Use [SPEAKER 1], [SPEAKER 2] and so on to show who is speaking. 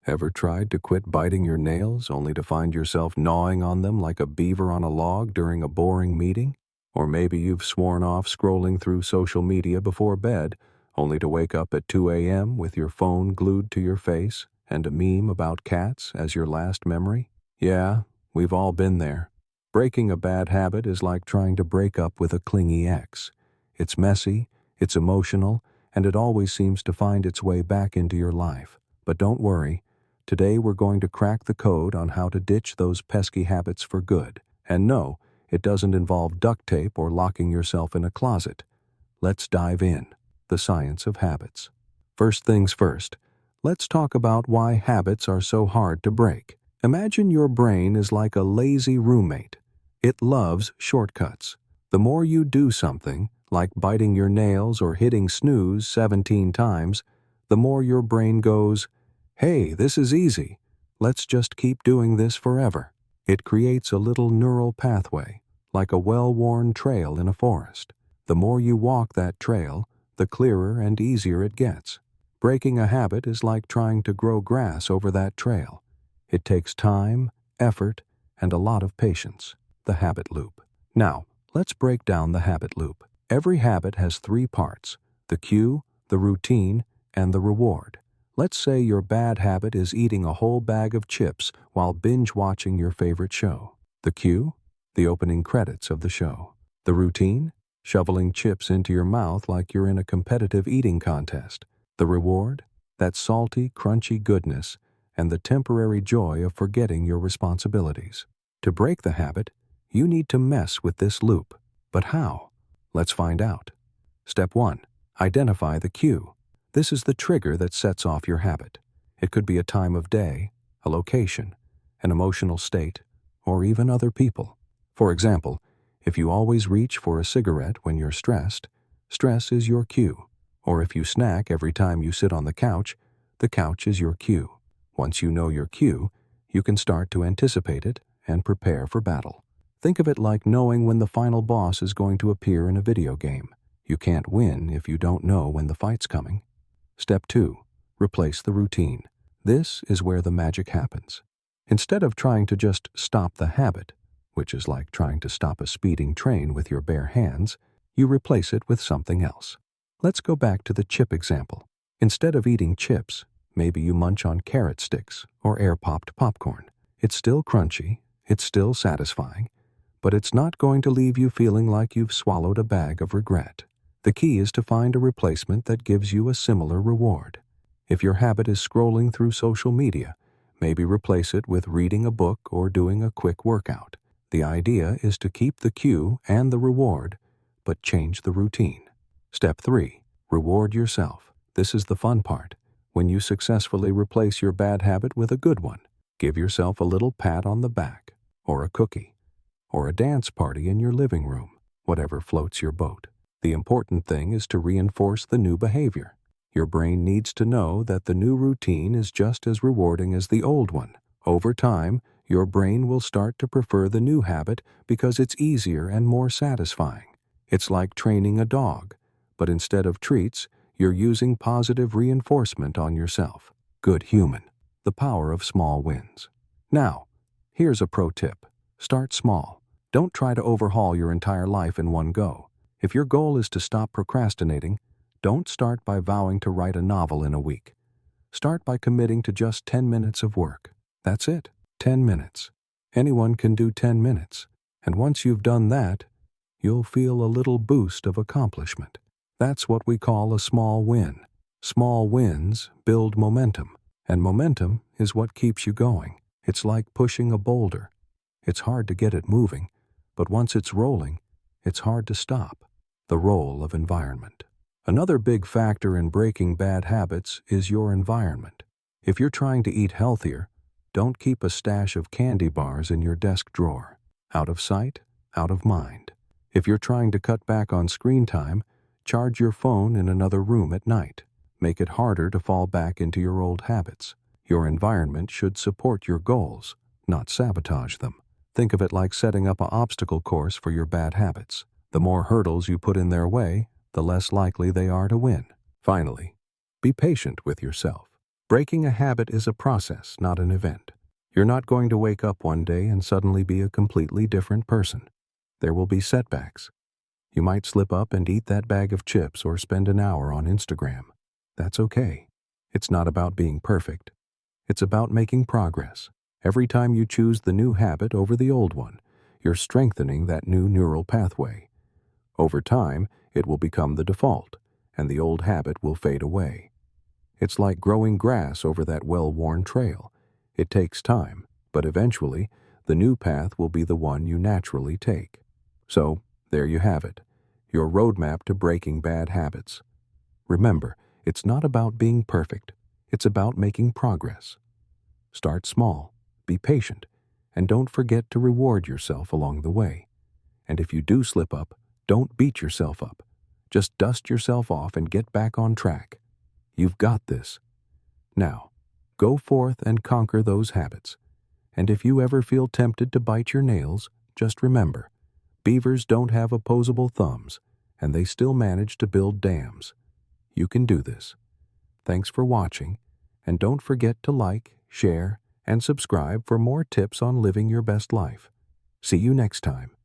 [SPEAKER 1] Ever tried to quit biting your nails only to find yourself gnawing on them like a beaver on a log during a boring meeting? Or maybe you've sworn off scrolling through social media before bed, only to wake up at 2 a.m. with your phone glued to your face and a meme about cats as your last memory? Yeah, we've all been there. Breaking a bad habit is like trying to break up with a clingy ex. It's messy, it's emotional, and it always seems to find its way back into your life. But don't worry. Today we're going to crack the code on how to ditch those pesky habits for good. And no, it doesn't involve duct tape or locking yourself in a closet. Let's dive in. The science of habits. First things first, let's talk about why habits are so hard to break. Imagine your brain is like a lazy roommate. It loves shortcuts. The more you do something, like biting your nails or hitting snooze 17 times, the more your brain goes, "Hey, this is easy. Let's just keep doing this forever." It creates a little neural pathway, like a well-worn trail in a forest. The more you walk that trail, the clearer and easier it gets. Breaking a habit is like trying to grow grass over that trail. It takes time, effort, and a lot of patience. The habit loop. Now, let's break down the habit loop. Every habit has 3 parts: the cue, the routine, and the reward. Let's say your bad habit is eating a whole bag of chips while binge-watching your favorite show. The cue? The opening credits of the show. The routine? Shoveling chips into your mouth like you're in a competitive eating contest. The reward? That salty, crunchy goodness and the temporary joy of forgetting your responsibilities. To break the habit, you need to mess with this loop. But how? Let's find out. Step 1. Identify the cue. This is the trigger that sets off your habit. It could be a time of day, a location, an emotional state, or even other people. For example, if you always reach for a cigarette when you're stressed, stress is your cue. Or if you snack every time you sit on the couch is your cue. Once you know your cue, you can start to anticipate it and prepare for battle. Think of it like knowing when the final boss is going to appear in a video game. You can't win if you don't know when the fight's coming. Step 2. Replace the routine. This is where the magic happens. Instead of trying to just stop the habit, which is like trying to stop a speeding train with your bare hands, you replace it with something else. Let's go back to the chip example. Instead of eating chips, maybe you munch on carrot sticks or air-popped popcorn. It's still crunchy, it's still satisfying, but it's not going to leave you feeling like you've swallowed a bag of regret. The key is to find a replacement that gives you a similar reward. If your habit is scrolling through social media, maybe replace it with reading a book or doing a quick workout. The idea is to keep the cue and the reward, but change the routine. Step 3. Reward yourself. This is the fun part. When you successfully replace your bad habit with a good one, give yourself a little pat on the back, or a cookie, or a dance party in your living room, whatever floats your boat. The important thing is to reinforce the new behavior. Your brain needs to know that the new routine is just as rewarding as the old one. Over time, your brain will start to prefer the new habit because it's easier and more satisfying. It's like training a dog, but instead of treats, you're using positive reinforcement on yourself. Good human. The power of small wins. Now, here's a pro tip. Start small. Don't try to overhaul your entire life in one go. If your goal is to stop procrastinating, don't start by vowing to write a novel in a week. Start by committing to just 10 minutes of work. That's it. 10 minutes. Anyone can do 10 minutes. And once you've done that, you'll feel a little boost of accomplishment. That's what we call a small win. Small wins build momentum, and momentum is what keeps you going. It's like pushing a boulder. It's hard to get it moving, but once it's rolling, it's hard to stop. The role of environment. Another big factor in breaking bad habits is your environment. If you're trying to eat healthier, don't keep a stash of candy bars in your desk drawer. Out of sight, out of mind. If you're trying to cut back on screen time, charge your phone in another room at night. Make it harder to fall back into your old habits. Your environment should support your goals, not sabotage them. Think of it like setting up an obstacle course for your bad habits. The more hurdles you put in their way, the less likely they are to win. Finally, be patient with yourself. Breaking a habit is a process, not an event. You're not going to wake up one day and suddenly be a completely different person. There will be setbacks. You might slip up and eat that bag of chips or spend an hour on Instagram. That's okay. It's not about being perfect. It's about making progress. Every time you choose the new habit over the old one, you're strengthening that new neural pathway. Over time, it will become the default, and the old habit will fade away. It's like growing grass over that well-worn trail. It takes time, but eventually, the new path will be the one you naturally take. So, there you have it, your roadmap to breaking bad habits. Remember, it's not about being perfect. It's about making progress. Start small, be patient, and don't forget to reward yourself along the way. And if you do slip up, don't beat yourself up. Just dust yourself off and get back on track. You've got this. Now, go forth and conquer those habits. And if you ever feel tempted to bite your nails, just remember, beavers don't have opposable thumbs, and they still manage to build dams. You can do this. Thanks for watching, and don't forget to like, share, and subscribe for more tips on living your best life. See you next time.